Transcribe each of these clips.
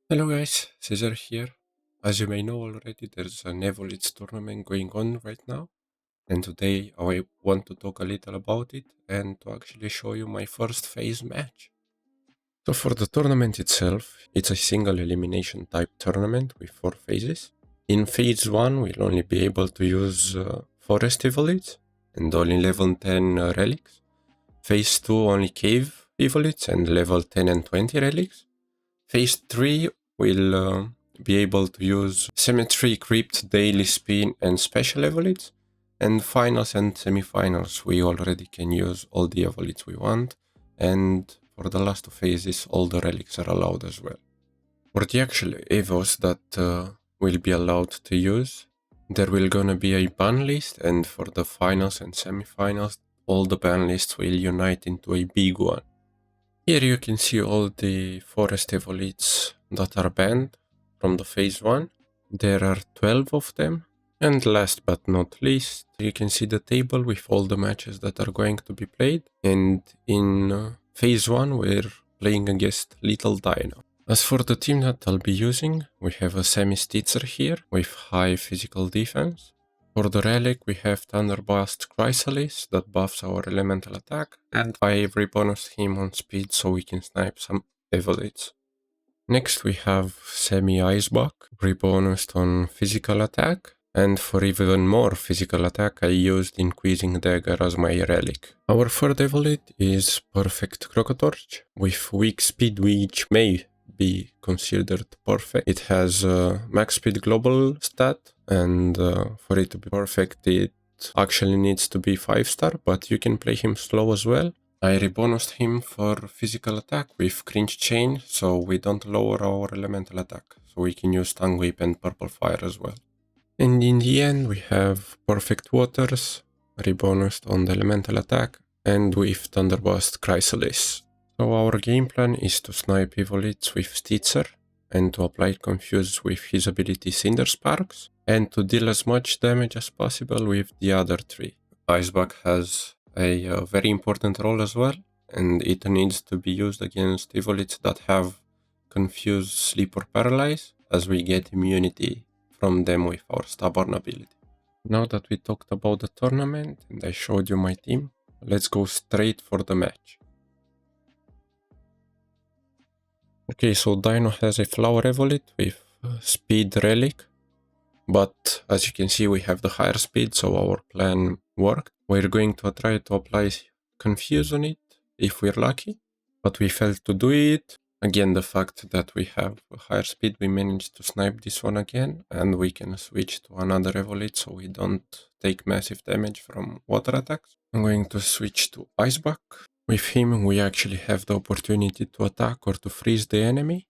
Hello guys, Caesar here. As you may know already, there's an Evolits tournament going on right now, and today I want to talk a little about it and to actually show you my first phase match. So for the tournament itself, it's a single elimination type tournament with 4 phases. In phase 1, we'll only be able to use Forest Evolits and only level 10 relics. Phase 2 only Cave Evolits and level 10 and 20 relics. Phase 3 will be able to use Symmetry, Crypt, Daily Spin, and Special Evolits. And finals and semifinals, we already can use all the Evolits we want. And for the last two phases, all the relics are allowed as well. For the actual Evos that will be allowed to use, there will gonna be a ban list, and for the finals and semifinals, all the ban lists will unite into a big one. Here you can see all the forest evolits that are banned from the phase 1. There are 12 of them. And last but not least, you can see the table with all the matches that are going to be played. And in phase 1 we're playing against Little Dino. As for the team that I'll be using, we have a Semi-Stitzer here with high physical defense. For the relic, we have Thunderblast Chrysalis that buffs our elemental attack, and I rebonus him on speed so we can snipe some Evolits. Next we have Semi-Icebuck, rebonused on physical attack, and for even more physical attack I used Increasing Dagger as my relic. Our third Evolit is Perfect Crocotorch, with weak speed which may be considered perfect. It has a max speed global stat, and for it to be perfect it actually needs to be 5-star, but you can play him slow as well. I rebonused him for physical attack with Cringe Chain, so we don't lower our elemental attack. So we can use Tongue Whip and Purple Fire as well. And in the end we have Perfect Waters, rebonused on the elemental attack, and with Thunderblast Chrysalis. So our game plan is to snipe Evolits with Stitzer, and to apply Confuse with his ability Cinder Sparks, and to deal as much damage as possible with the other three. Icebuck has a very important role as well, and it needs to be used against Evolits that have Confuse, Sleep, or Paralyze, as we get immunity from them with our Stubborn ability. Now that we talked about the tournament and I showed you my team, let's go straight for the match. Okay, so Dino has a Flower Evolit with Speed Relic, but as you can see we have the higher speed, so our plan worked. We're going to try to apply Confuse on it if we're lucky, but we failed to do it. Again, the fact that we have a higher speed, we managed to snipe this one again, and we can switch to another Evolit so we don't take massive damage from water attacks. I'm going to switch to Icebuck. With him, we actually have the opportunity to attack or to freeze the enemy.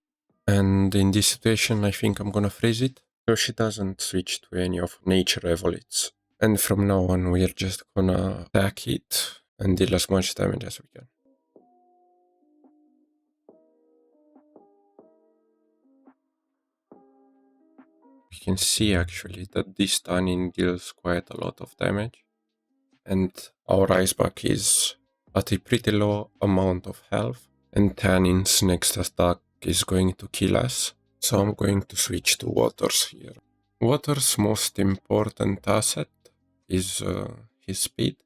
And in this situation, I think I'm gonna freeze it, so she doesn't switch to any of nature Evolits. And from now on, we're just gonna attack it and deal as much damage as we can. You can see actually that this stunning deals quite a lot of damage. And our Icebuck is at a pretty low amount of health, and Tannin's next attack is going to kill us, so I'm going to switch to Waters here. Waters' most important asset is his speed,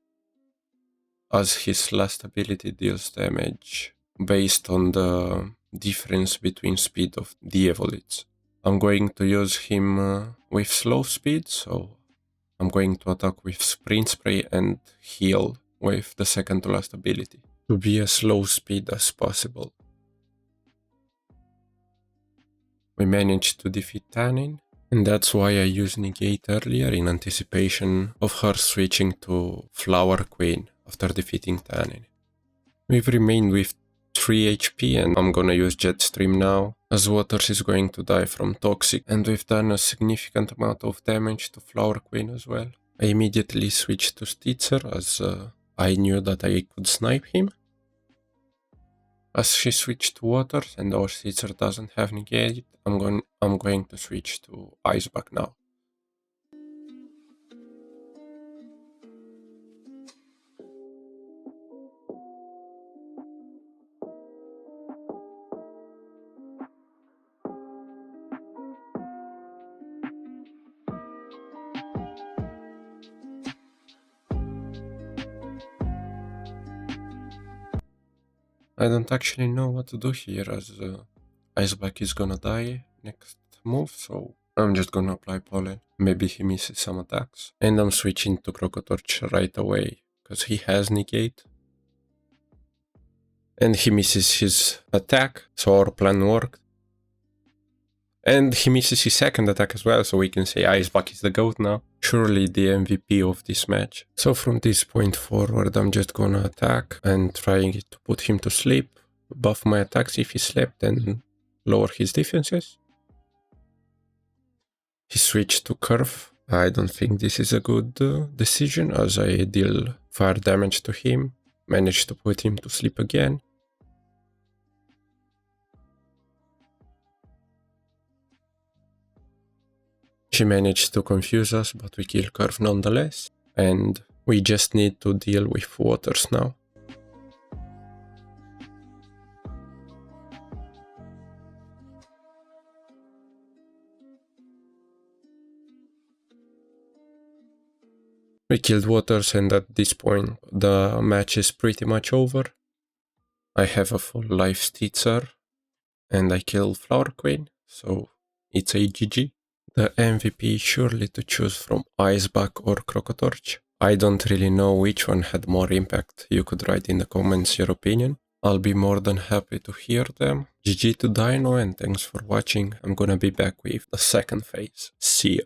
as his last ability deals damage based on the difference between speed of the Evolits. I'm going to use him with slow speed, so I'm going to attack with Sprint Spray and heal with the second to last ability, to be as slow speed as possible. We managed to defeat Tannin, and that's why I used Negate earlier in anticipation of her switching to Flower Queen after defeating Tannin. We've remained with 3 HP and I'm gonna use Jetstream now, as Waters is going to die from Toxic, and we've done a significant amount of damage to Flower Queen as well. I immediately switched to Stitzer as I knew that I could snipe him. As she switched to Waters and our Stitzer doesn't have negate, I'm going to switch to Icebuck now. I don't actually know what to do here as Iceback is gonna die next move, so I'm just gonna apply Pollen. Maybe he misses some attacks. And I'm switching to Crocotorch right away, because he has Negate. And he misses his attack, so our plan worked. And he misses his second attack as well, so we can say Iceback is the GOAT now. Surely the MVP of this match. So from this point forward, I'm just gonna attack and trying to put him to sleep. Buff my attacks if he slept and lower his defenses. He switched to Curve. I don't think this is a good decision, as I deal fire damage to him. Managed to put him to sleep again. She managed to confuse us, but we kill Curve nonetheless. And we just need to deal with Waters now. We killed Waters, and at this point the match is pretty much over. I have a full life Stitzer, and I kill Flower Queen, so it's a GG. The MVP is surely to choose from Iceback or Crocotorch. I don't really know which one had more impact. You could write in the comments your opinion. I'll be more than happy to hear them. GG to Dino, and thanks for watching. I'm gonna be back with the second phase. See ya.